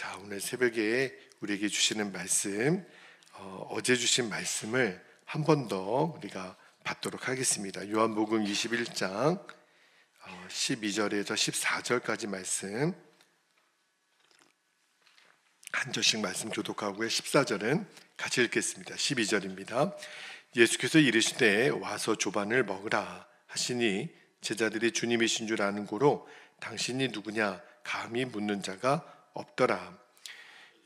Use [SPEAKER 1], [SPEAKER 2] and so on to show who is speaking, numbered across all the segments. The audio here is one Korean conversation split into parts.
[SPEAKER 1] 자, 오늘 새벽에 우리에게 주시는 말씀, 어제 주신 말씀을 한 번 더 우리가 받도록 하겠습니다. 요한복음 21장 12절에서 14절까지 말씀 한 절씩 말씀 교독하고요. 14절은 같이 읽겠습니다. 12절입니다. 예수께서 이르시되 와서 조반을 먹으라 하시니 제자들이 주님이신 줄 아는 고로 당신이 누구냐 감히 묻는 자가 없더라.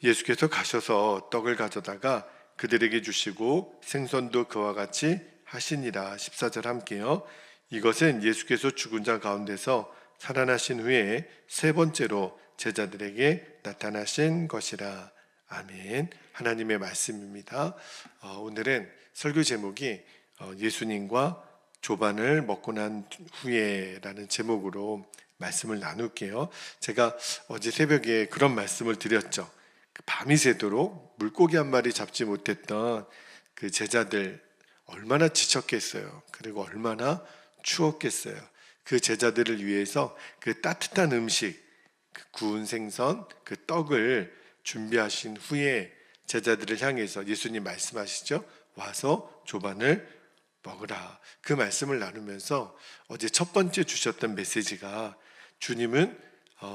[SPEAKER 1] 예수께서 가셔서 떡을 가져다가 그들에게 주시고 생선도 그와 같이 하시니라. 14절 함께요. 이것은 예수께서 죽은 자 가운데서 살아나신 후에 세 번째로 제자들에게 나타나신 것이라. 아멘. 하나님의 말씀입니다. 오늘은 설교 제목이 예수님과 조반을 먹고 난 후에라는 제목으로 말씀을 나눌게요. 제가 어제 새벽에 그런 말씀을 드렸죠. 밤이 새도록 물고기 한 마리 잡지 못했던 그 제자들 얼마나 지쳤겠어요. 그리고 얼마나 추웠겠어요. 그 제자들을 위해서 그 따뜻한 음식, 그 구운 생선, 그 떡을 준비하신 후에 제자들을 향해서 예수님 말씀하시죠. 와서 조반을 먹으라. 그 말씀을 나누면서 어제 첫 번째 주셨던 메시지가 주님은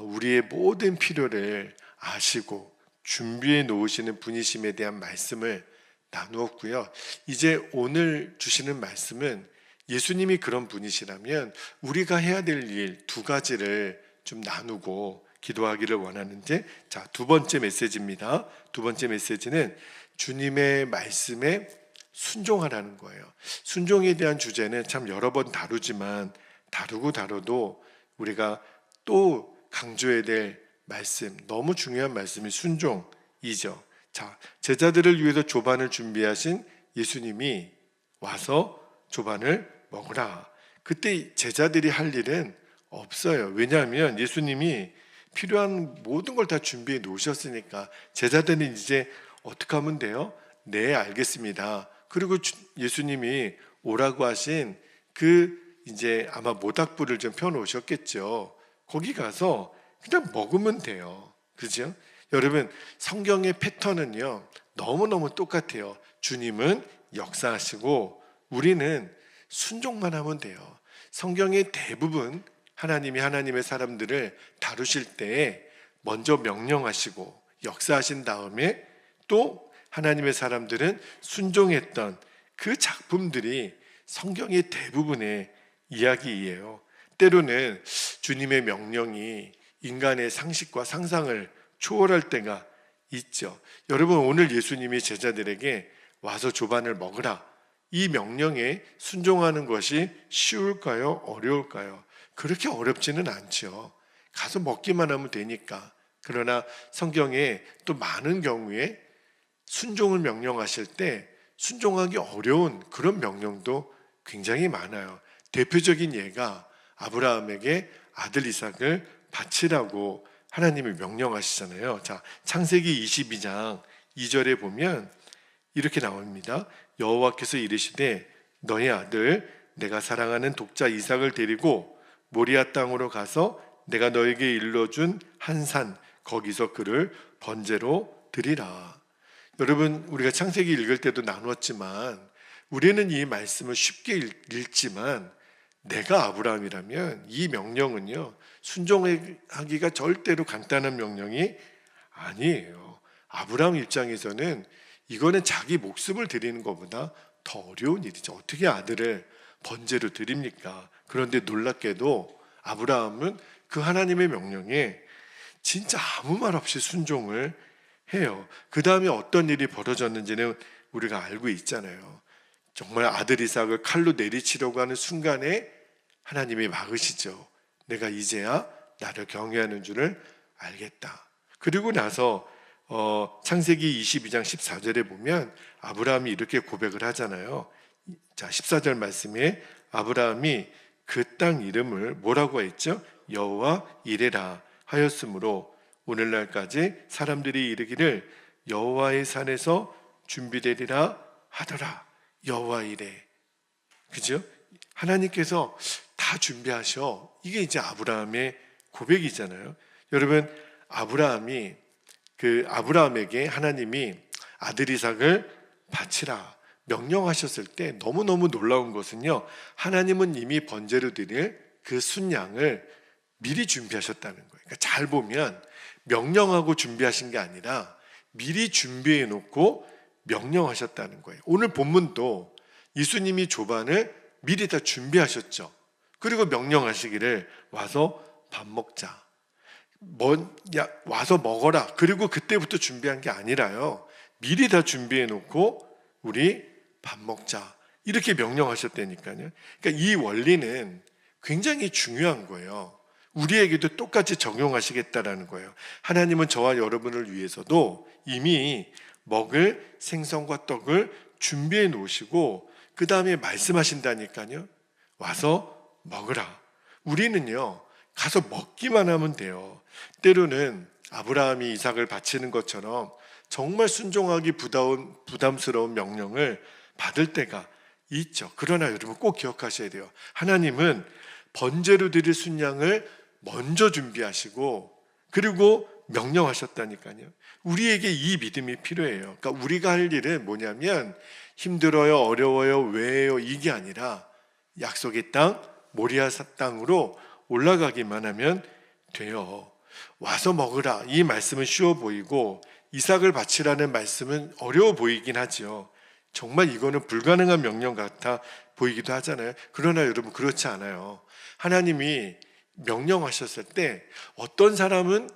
[SPEAKER 1] 우리의 모든 필요를 아시고 준비해 놓으시는 분이심에 대한 말씀을 나누었고요. 이제 오늘 주시는 말씀은 예수님이 그런 분이시라면 우리가 해야 될 일 두 가지를 좀 나누고 기도하기를 원하는데, 자, 두 번째 메시지입니다. 두 번째 메시지는 주님의 말씀에 순종하라는 거예요. 순종에 대한 주제는 참 여러 번 다루지만 다뤄도 우리가 또 강조해야 될 말씀, 너무 중요한 말씀이 순종이죠. 자, 제자들을 위해서 조반을 준비하신 예수님이 와서 조반을 먹으라. 그때 제자들이 할 일은 없어요. 왜냐하면 예수님이 필요한 모든 걸 다 준비해 놓으셨으니까 제자들은 이제 어떻게 하면 돼요? 네, 알겠습니다. 그리고 예수님이 오라고 하신 그 이제 아마 모닥불을 좀 펴놓으셨겠죠. 거기 가서 그냥 먹으면 돼요. 그죠? 여러분, 성경의 패턴은요 너무너무 똑같아요. 주님은 역사하시고 우리는 순종만 하면 돼요. 성경의 대부분 하나님이 하나님의 사람들을 다루실 때에 먼저 명령하시고 역사하신 다음에 또 하나님의 사람들은 순종했던 그 작품들이 성경의 대부분의 이야기예요. 때로는 주님의 명령이 인간의 상식과 상상을 초월할 때가 있죠. 여러분, 오늘 예수님이 제자들에게 와서 조반을 먹으라, 이 명령에 순종하는 것이 쉬울까요? 어려울까요? 그렇게 어렵지는 않죠. 가서 먹기만 하면 되니까. 그러나 성경에 또 많은 경우에 순종을 명령하실 때 순종하기 어려운 그런 명령도 굉장히 많아요. 대표적인 예가 아브라함에게 아들 이삭을 바치라고 하나님이 명령하시잖아요. 자, 창세기 22장 2절에 보면 이렇게 나옵니다. 여호와께서 이르시되 너의 아들 내가 사랑하는 독자 이삭을 데리고 모리아 땅으로 가서 내가 너에게 일러준 한 산 거기서 그를 번제로 드리라. 여러분, 우리가 창세기 읽을 때도 나누었지만 우리는 이 말씀을 쉽게 읽지만 내가 아브라함이라면 이 명령은요 순종하기가 절대로 간단한 명령이 아니에요. 아브라함 입장에서는 이거는 자기 목숨을 드리는 것보다 더 어려운 일이죠. 어떻게 아들을 번제로 드립니까? 그런데 놀랍게도 아브라함은 그 하나님의 명령에 진짜 아무 말 없이 순종을 해요. 그 다음에 어떤 일이 벌어졌는지는 우리가 알고 있잖아요. 정말 아들 이삭을 칼로 내리치려고 하는 순간에 하나님이 막으시죠. 내가 이제야 나를 경외하는 줄을 알겠다. 그리고 나서 창세기 22장 14절에 보면 아브라함이 이렇게 고백을 하잖아요. 자, 14절 말씀에 아브라함이 그 땅 이름을 뭐라고 했죠? 여호와 이레라 하였으므로 오늘날까지 사람들이 이르기를 여호와의 산에서 준비되리라 하더라. 여호와 이레. 그죠? 하나님께서 다 준비하셔. 이게 이제 아브라함의 고백이잖아요. 여러분, 아브라함이 그 아브라함에게 하나님이 아들 이삭을 바치라 명령하셨을 때 너무너무 놀라운 것은요, 하나님은 이미 번제로 드릴 그 순양을 미리 준비하셨다는 거예요. 그러니까 잘 보면 명령하고 준비하신 게 아니라 미리 준비해 놓고 명령하셨다는 거예요. 오늘 본문도 예수님이 조반을 미리 다 준비하셨죠. 그리고 명령하시기를 와서 밥 먹자, 와서 먹어라. 그리고 그때부터 준비한 게 아니라요, 미리 다 준비해 놓고 우리 밥 먹자 이렇게 명령하셨다니까요. 그러니까 이 원리는 굉장히 중요한 거예요. 우리에게도 똑같이 적용하시겠다라는 거예요. 하나님은 저와 여러분을 위해서도 이미 먹을 생선과 떡을 준비해 놓으시고 그 다음에 말씀하신다니까요. 와서 먹으라. 우리는요, 가서 먹기만 하면 돼요. 때로는 아브라함이 이삭을 바치는 것처럼 정말 순종하기 부담스러운 명령을 받을 때가 있죠. 그러나 여러분 꼭 기억하셔야 돼요. 하나님은 번제로 드릴 순양을 먼저 준비하시고 그리고 명령하셨다니까요. 우리에게 이 믿음이 필요해요. 그러니까 우리가 할 일은 뭐냐면 힘들어요, 어려워요, 왜요 이게 아니라 약속의 땅 모리아 땅으로 올라가기만 하면 돼요. 와서 먹으라 이 말씀은 쉬워 보이고 이삭을 바치라는 말씀은 어려워 보이긴 하죠. 정말 이거는 불가능한 명령 같아 보이기도 하잖아요. 그러나 여러분 그렇지 않아요. 하나님이 명령하셨을 때 어떤 사람은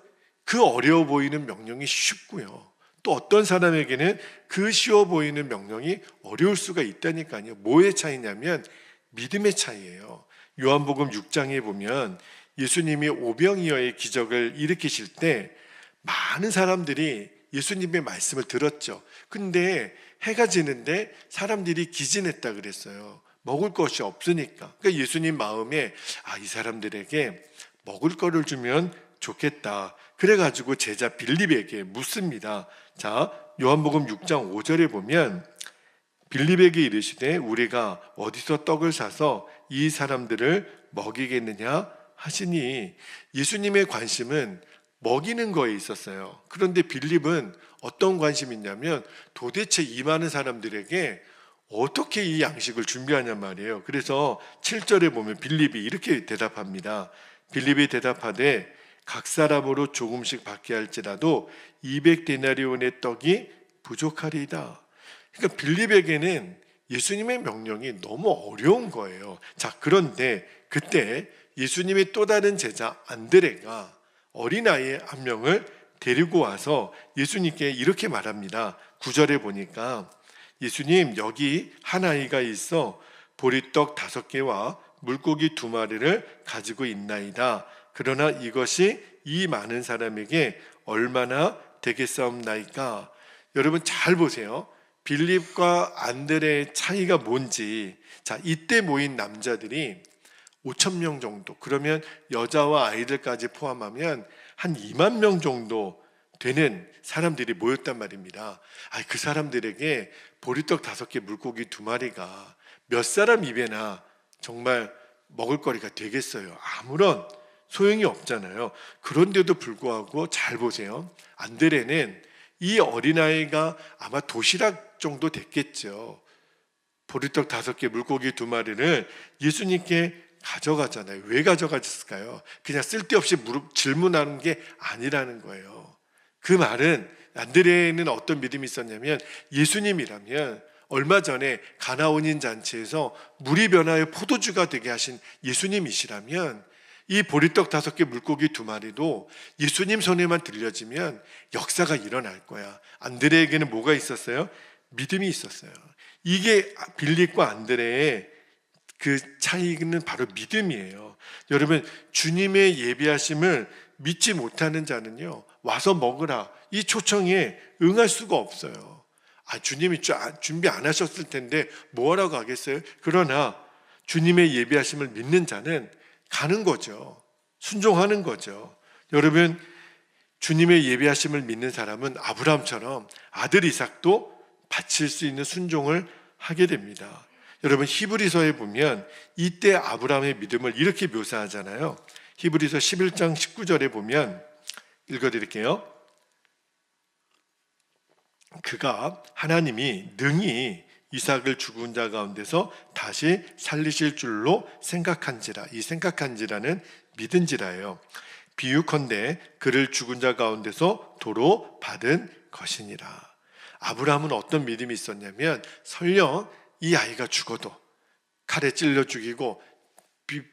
[SPEAKER 1] 그 어려워 보이는 명령이 쉽고요, 또 어떤 사람에게는 그 쉬워 보이는 명령이 어려울 수가 있다니까요. 뭐의 차이냐면 믿음의 차이예요. 요한복음 6장에 보면 예수님이 오병이어의 기적을 일으키실 때 많은 사람들이 예수님의 말씀을 들었죠. 근데 해가 지는데 사람들이 기진했다 그랬어요. 먹을 것이 없으니까. 그러니까 예수님 마음에 이 사람들에게 먹을 거를 주면 좋겠다. 그래가지고 제자 빌립에게 묻습니다. 자, 요한복음 6장 5절에 보면 빌립에게 이르시되 우리가 어디서 떡을 사서 이 사람들을 먹이겠느냐 하시니, 예수님의 관심은 먹이는 거에 있었어요. 그런데 빌립은 어떤 관심이 있냐면 도대체 이 많은 사람들에게 어떻게 이 양식을 준비하냐 말이에요. 그래서 7절에 보면 빌립이 이렇게 대답합니다. 빌립이 대답하되 각 사람으로 조금씩 받게 할지라도 200데나리온의 떡이 부족하리이다. 그러니까 빌립에게는 예수님의 명령이 너무 어려운 거예요. 자, 그런데 그때 예수님의 또 다른 제자 안드레가 어린아이 한 명을 데리고 와서 예수님께 이렇게 말합니다. 9절에 보니까 예수님, 여기 한 아이가 있어 보리떡 5개와 물고기 2마리를 가지고 있나이다. 그러나 이것이 이 많은 사람에게 얼마나 되겠사옵나이까? 여러분 잘 보세요. 빌립과 안드레의 차이가 뭔지. 자, 이때 모인 남자들이 5천 명 정도, 그러면 여자와 아이들까지 포함하면 한 2만 명 정도 되는 사람들이 모였단 말입니다. 그 사람들에게 보리떡 5개, 물고기 2마리가 몇 사람 입에나 정말 먹을거리가 되겠어요. 아무런 소용이 없잖아요. 그런데도 불구하고 잘 보세요. 안드레는 이 어린아이가 아마 도시락 정도 됐겠죠. 보리떡 5개, 물고기 2마리를 예수님께 가져가잖아요. 왜 가져가셨을까요? 그냥 쓸데없이 질문하는 게 아니라는 거예요. 그 말은 안드레는 어떤 믿음이 있었냐면 예수님이라면 얼마 전에 가나온인 잔치에서 물이 변하여 포도주가 되게 하신 예수님이시라면 이 보리떡 5개, 물고기 2마리도 예수님 손에만 들려지면 역사가 일어날 거야. 안드레에게는 뭐가 있었어요? 믿음이 있었어요. 이게 빌립과 안드레의 그 차이는 바로 믿음이에요. 여러분, 주님의 예비하심을 믿지 못하는 자는요, 와서 먹으라 이 초청에 응할 수가 없어요. 주님이 준비 안 하셨을 텐데 뭐하라고 하겠어요? 그러나 주님의 예비하심을 믿는 자는 가는 거죠. 순종하는 거죠. 여러분, 주님의 예비하심을 믿는 사람은 아브라함처럼 아들 이삭도 바칠 수 있는 순종을 하게 됩니다. 여러분, 히브리서에 보면 이때 아브라함의 믿음을 이렇게 묘사하잖아요. 히브리서 11장 19절에 보면 읽어드릴게요. 그가 하나님이 능히 이삭을 죽은 자 가운데서 다시 살리실 줄로 생각한지라. 이 생각한지라는 믿은지라예요. 비유컨대 그를 죽은 자 가운데서 도로 받은 것이니라. 아브라함은 어떤 믿음이 있었냐면 설령 이 아이가 죽어도, 칼에 찔려 죽이고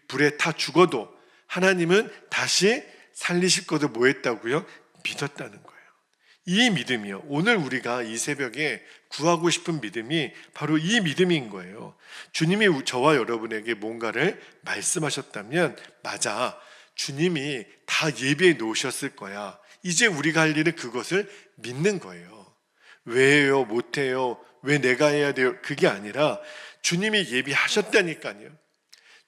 [SPEAKER 1] 불에 타 죽어도 하나님은 다시 살리실 것을 뭐 했다고요? 믿었다는 거예요. 이 믿음이요. 오늘 우리가 이 새벽에 구하고 싶은 믿음이 바로 이 믿음인 거예요. 주님이 저와 여러분에게 뭔가를 말씀하셨다면, 맞아, 주님이 다 예비해 놓으셨을 거야. 이제 우리가 할 일은 그것을 믿는 거예요. 왜요? 못해요? 왜 내가 해야 돼요? 그게 아니라 주님이 예비하셨다니까요.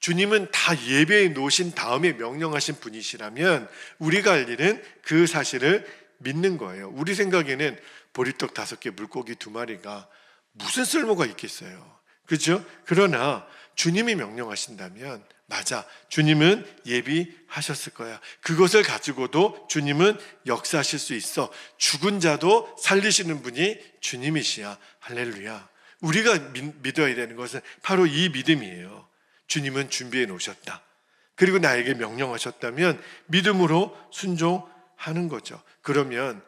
[SPEAKER 1] 주님은 다 예배해 놓으신 다음에 명령하신 분이시라면 우리가 할 일은 그 사실을 믿는 거예요. 우리 생각에는 보리떡 5개, 물고기 2마리가 무슨 쓸모가 있겠어요. 그렇죠? 그러나 주님이 명령하신다면, 맞아, 주님은 예비하셨을 거야. 그것을 가지고도 주님은 역사하실 수 있어. 죽은 자도 살리시는 분이 주님이시야. 할렐루야. 우리가 믿어야 되는 것은 바로 이 믿음이에요. 주님은 준비해 놓으셨다. 그리고 나에게 명령하셨다면 믿음으로 순종하는 거죠. 그러면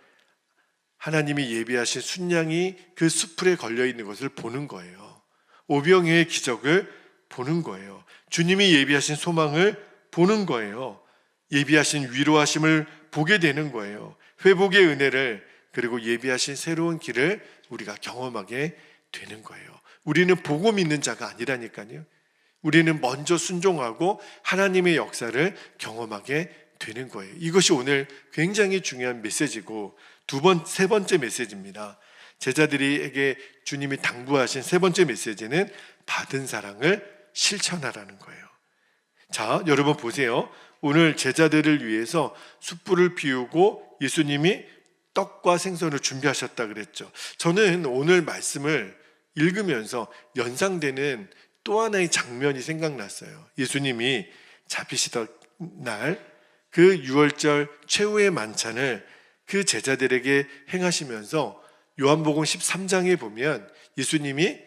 [SPEAKER 1] 하나님이 예비하신 순양이 그 숯불에 걸려있는 것을 보는 거예요. 오병이어의 기적을 보는 거예요. 주님이 예비하신 소망을 보는 거예요. 예비하신 위로하심을 보게 되는 거예요. 회복의 은혜를, 그리고 예비하신 새로운 길을 우리가 경험하게 되는 거예요. 우리는 보고 믿는 자가 아니라니까요. 우리는 먼저 순종하고 하나님의 역사를 경험하게 되는 거예요. 이것이 오늘 굉장히 중요한 메시지고 세 번째 메시지입니다. 제자들에게 주님이 당부하신 세 번째 메시지는 받은 사랑을 실천하라는 거예요. 자, 여러분 보세요. 오늘 제자들을 위해서 숯불을 피우고 예수님이 떡과 생선을 준비하셨다 그랬죠. 저는 오늘 말씀을 읽으면서 연상되는 또 하나의 장면이 생각났어요. 예수님이 잡히시던 날 그 유월절 최후의 만찬을 그 제자들에게 행하시면서 요한복음 13장에 보면 예수님이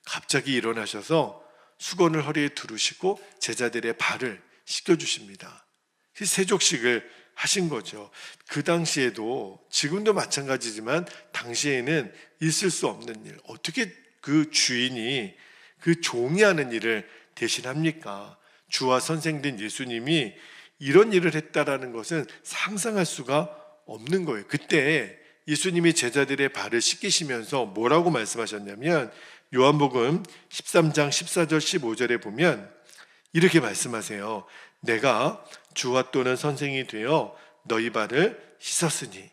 [SPEAKER 1] 갑자기 일어나셔서 수건을 허리에 두르시고 제자들의 발을 씻겨주십니다. 세족식을 하신 거죠. 그 당시에도, 지금도 마찬가지지만 당시에는 있을 수 없는 일, 어떻게 그 주인이 그 종이 하는 일을 대신합니까? 주와 선생된 예수님이 이런 일을 했다라는 것은 상상할 수가 없는 거예요. 그때 예수님이 제자들의 발을 씻기시면서 뭐라고 말씀하셨냐면 요한복음 13장 14절 15절에 보면 이렇게 말씀하세요. 내가 주와 또는 선생이 되어 너희 발을 씻었으니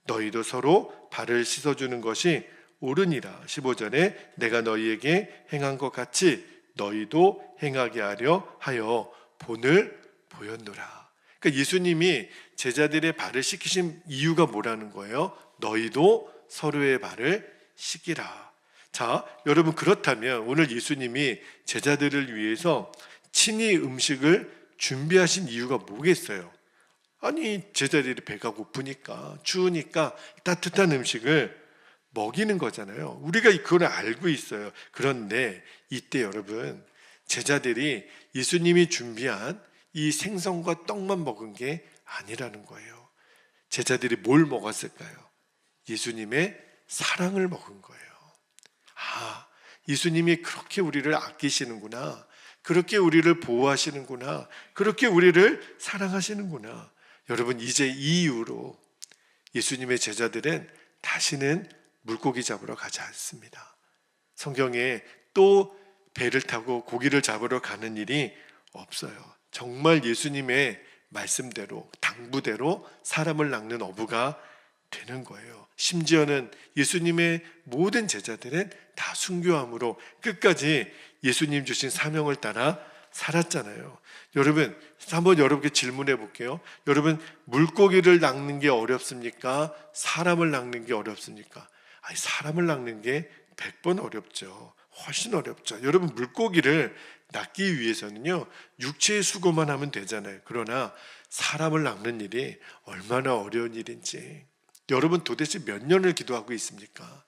[SPEAKER 1] 너희도 서로 발을 씻어주는 것이 옳으니라. 15절에 내가 너희에게 행한 것 같이 너희도 행하게 하여 본을 보였노라. 그러니까 예수님이 제자들의 발을 씻기신 이유가 뭐라는 거예요? 너희도 서로의 발을 씻기라. 자, 여러분, 그렇다면 오늘 예수님이 제자들을 위해서 친히 음식을 준비하신 이유가 뭐겠어요? 아니, 제자들이 배가 고프니까, 추우니까 따뜻한 음식을 먹이는 거잖아요. 우리가 그걸 알고 있어요. 그런데 이때 여러분, 제자들이 예수님이 준비한 이 생선과 떡만 먹은 게 아니라는 거예요. 제자들이 뭘 먹었을까요? 예수님의 사랑을 먹은 거예요. 아, 예수님이 그렇게 우리를 아끼시는구나. 그렇게 우리를 보호하시는구나. 그렇게 우리를 사랑하시는구나. 여러분, 이제 이 이후로 예수님의 제자들은 다시는 물고기 잡으러 가지 않습니다. 성경에 또 배를 타고 고기를 잡으러 가는 일이 없어요. 정말 예수님의 말씀대로, 당부대로 사람을 낚는 어부가 되는 거예요. 심지어는 예수님의 모든 제자들은 다 순교함으로 끝까지 예수님 주신 사명을 따라 살았잖아요. 여러분, 한번 여러분께 질문해 볼게요. 여러분, 물고기를 낚는 게 어렵습니까? 사람을 낚는 게 어렵습니까? 아니, 사람을 낚는 게 100번 어렵죠. 훨씬 어렵죠. 여러분, 물고기를 낚기 위해서는요, 육체의 수고만 하면 되잖아요. 그러나 사람을 낚는 일이 얼마나 어려운 일인지. 여러분, 도대체 몇 년을 기도하고 있습니까?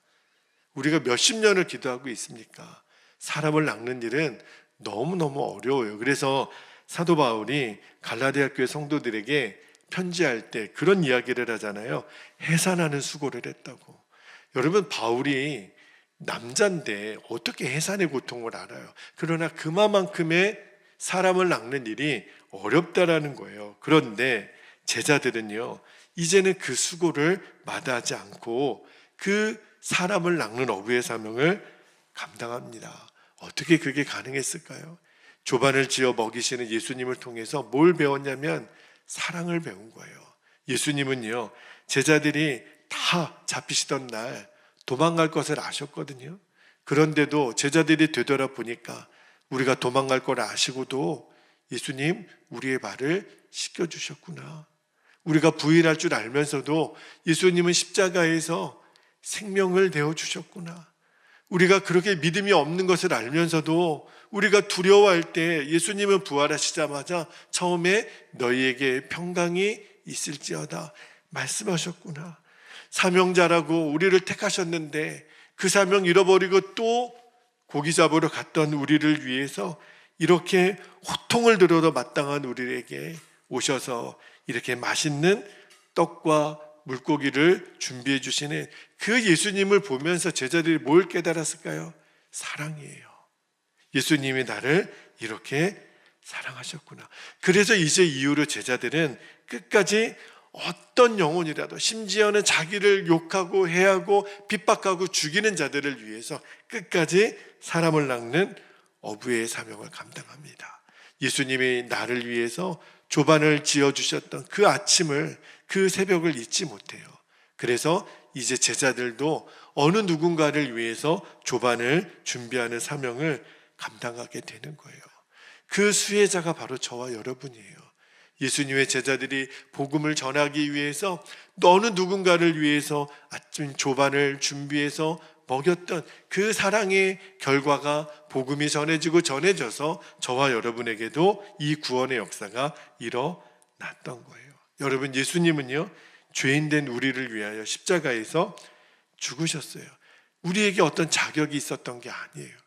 [SPEAKER 1] 우리가 몇십 년을 기도하고 있습니까? 사람을 낚는 일은 너무너무 어려워요. 그래서 사도 바울이 갈라디아 교회 성도들에게 편지할 때 그런 이야기를 하잖아요. 해산하는 수고를 했다고. 여러분, 바울이 남자인데 어떻게 해산의 고통을 알아요? 그러나 그만큼의 사람을 낚는 일이 어렵다라는 거예요. 그런데 제자들은요, 이제는 그 수고를 마다하지 않고 그 사람을 낚는 어부의 사명을 감당합니다. 어떻게 그게 가능했을까요? 조반을 지어 먹이시는 예수님을 통해서 뭘 배웠냐면 사랑을 배운 거예요. 예수님은요, 제자들이 다 잡히시던 날 도망갈 것을 아셨거든요. 그런데도 제자들이 되돌아보니까 우리가 도망갈 걸 아시고도 예수님, 우리의 발을 씻겨주셨구나. 우리가 부인할 줄 알면서도 예수님은 십자가에서 생명을 내어주셨구나. 우리가 그렇게 믿음이 없는 것을 알면서도 우리가 두려워할 때 예수님은 부활하시자마자 처음에 너희에게 평강이 있을지어다 말씀하셨구나. 사명자라고 우리를 택하셨는데 그 사명 잃어버리고 또 고기 잡으러 갔던 우리를 위해서 이렇게 호통을 들어도 마땅한 우리에게 오셔서 이렇게 맛있는 떡과 물고기를 준비해 주시는 그 예수님을 보면서 제자들이 뭘 깨달았을까요? 사랑이에요. 예수님이 나를 이렇게 사랑하셨구나. 그래서 이제 이후로 제자들은 끝까지 어떤 영혼이라도, 심지어는 자기를 욕하고 해하고 핍박하고 죽이는 자들을 위해서 끝까지 사람을 낚는 어부의 사명을 감당합니다. 예수님이 나를 위해서 조반을 지어주셨던 그 아침을, 그 새벽을 잊지 못해요. 그래서 이제 제자들도 어느 누군가를 위해서 조반을 준비하는 사명을 감당하게 되는 거예요. 그 수혜자가 바로 저와 여러분이에요. 예수님의 제자들이 복음을 전하기 위해서 어느 누군가를 위해서 아침 조반을 준비해서 먹였던 그 사랑의 결과가 복음이 전해지고 전해져서 저와 여러분에게도 이 구원의 역사가 일어났던 거예요. 여러분, 예수님은요, 죄인된 우리를 위하여 십자가에서 죽으셨어요. 우리에게 어떤 자격이 있었던 게 아니에요.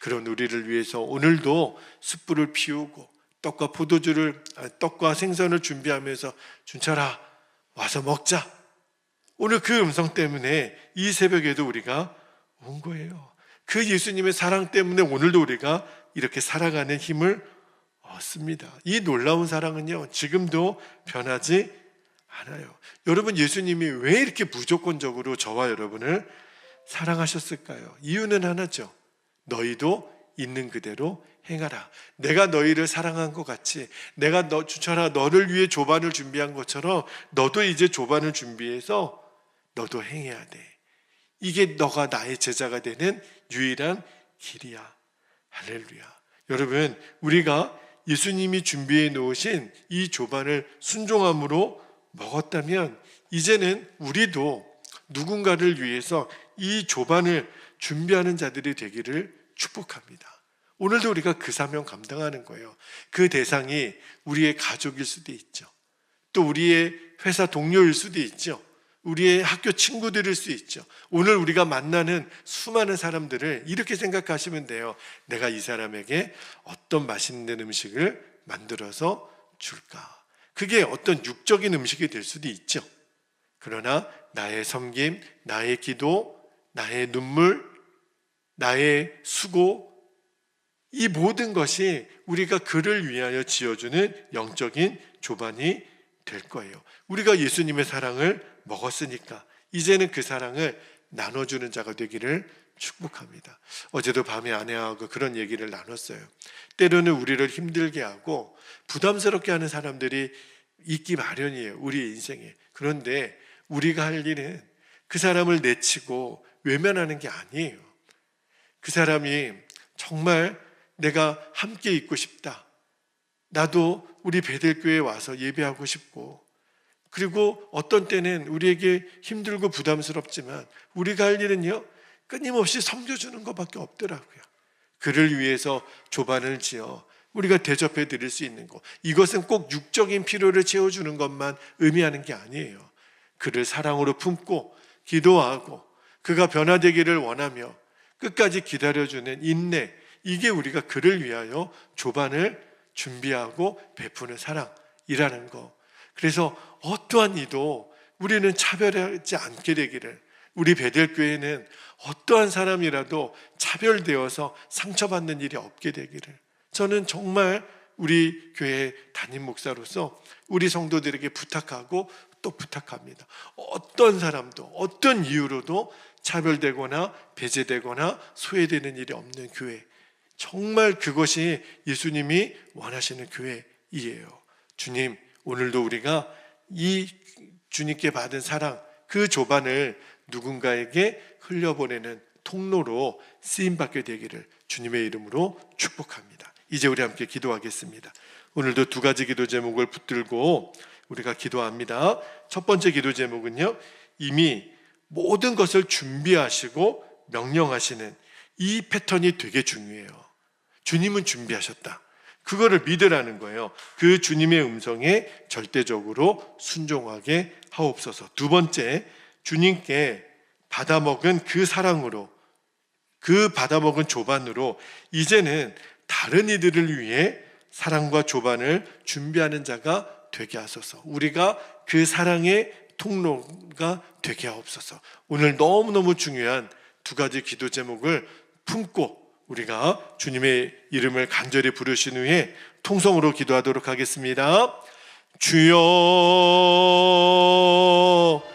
[SPEAKER 1] 그런 우리를 위해서 오늘도 숯불을 피우고 떡과 생선을 준비하면서 준철아, 와서 먹자. 오늘 그 음성 때문에 이 새벽에도 우리가 온 거예요. 그 예수님의 사랑 때문에 오늘도 우리가 이렇게 살아가는 힘을 얻습니다. 이 놀라운 사랑은요, 지금도 변하지 않아요. 여러분, 예수님이 왜 이렇게 무조건적으로 저와 여러분을 사랑하셨을까요? 이유는 하나죠. 너희도 있는 그대로 행하라. 내가 너희를 사랑한 것 같이, 내가 주철아 너를 위해 조반을 준비한 것처럼 너도 이제 조반을 준비해서 너도 행해야 돼. 이게 너가 나의 제자가 되는 유일한 길이야. 할렐루야. 여러분, 우리가 예수님이 준비해 놓으신 이 조반을 순종함으로 먹었다면 이제는 우리도 누군가를 위해서 이 조반을 준비하는 자들이 되기를 축복합니다. 오늘도 우리가 그 사명 감당하는 거예요. 그 대상이 우리의 가족일 수도 있죠. 또 우리의 회사 동료일 수도 있죠. 우리의 학교 친구들일 수 있죠. 오늘 우리가 만나는 수많은 사람들을 이렇게 생각하시면 돼요. 내가 이 사람에게 어떤 맛있는 음식을 만들어서 줄까? 그게 어떤 육적인 음식이 될 수도 있죠. 그러나 나의 섬김, 나의 기도, 나의 눈물, 나의 수고, 이 모든 것이 우리가 그를 위하여 지어주는 영적인 조반이 될 거예요. 우리가 예수님의 사랑을 먹었으니까 이제는 그 사랑을 나눠주는 자가 되기를 축복합니다. 어제도 밤에 아내하고 그런 얘기를 나눴어요. 때로는 우리를 힘들게 하고 부담스럽게 하는 사람들이 있기 마련이에요, 우리 인생에. 그런데 우리가 할 일은 그 사람을 내치고 외면하는 게 아니에요. 그 사람이 정말 내가 함께 있고 싶다, 나도 우리 베델교회에 와서 예배하고 싶고, 그리고 어떤 때는 우리에게 힘들고 부담스럽지만 우리가 할 일은요, 끊임없이 섬겨주는 것밖에 없더라고요. 그를 위해서 조반을 지어 우리가 대접해 드릴 수 있는 것, 이것은 꼭 육적인 필요를 채워주는 것만 의미하는 게 아니에요. 그를 사랑으로 품고 기도하고 그가 변화되기를 원하며 끝까지 기다려주는 인내, 이게 우리가 그를 위하여 조반을 준비하고 베푸는 사랑이라는 거. 그래서 어떠한 이도 우리는 차별하지 않게 되기를, 우리 베델교회는 어떠한 사람이라도 차별되어서 상처받는 일이 없게 되기를, 저는 정말 우리 교회 담임 목사로서 우리 성도들에게 부탁하고 또 부탁합니다. 어떤 사람도 어떤 이유로도 차별되거나 배제되거나 소외되는 일이 없는 교회, 정말 그것이 예수님이 원하시는 교회이에요. 주님, 오늘도 우리가 이 주님께 받은 사랑, 그 조반을 누군가에게 흘려보내는 통로로 쓰임받게 되기를 주님의 이름으로 축복합니다. 이제 우리 함께 기도하겠습니다. 오늘도 두 가지 기도 제목을 붙들고 우리가 기도합니다. 첫 번째 기도 제목은요, 이미 모든 것을 준비하시고 명령하시는 이 패턴이 되게 중요해요. 주님은 준비하셨다, 그거를 믿으라는 거예요. 그 주님의 음성에 절대적으로 순종하게 하옵소서. 두 번째, 주님께 받아먹은 그 사랑으로, 그 받아먹은 조반으로 이제는 다른 이들을 위해 사랑과 조반을 준비하는 자가 되게 하소서. 우리가 그 사랑의 통로가 되게 하옵소서. 오늘 너무너무 중요한 두 가지 기도 제목을 품고 우리가 주님의 이름을 간절히 부르신 후에 통성으로 기도하도록 하겠습니다. 주여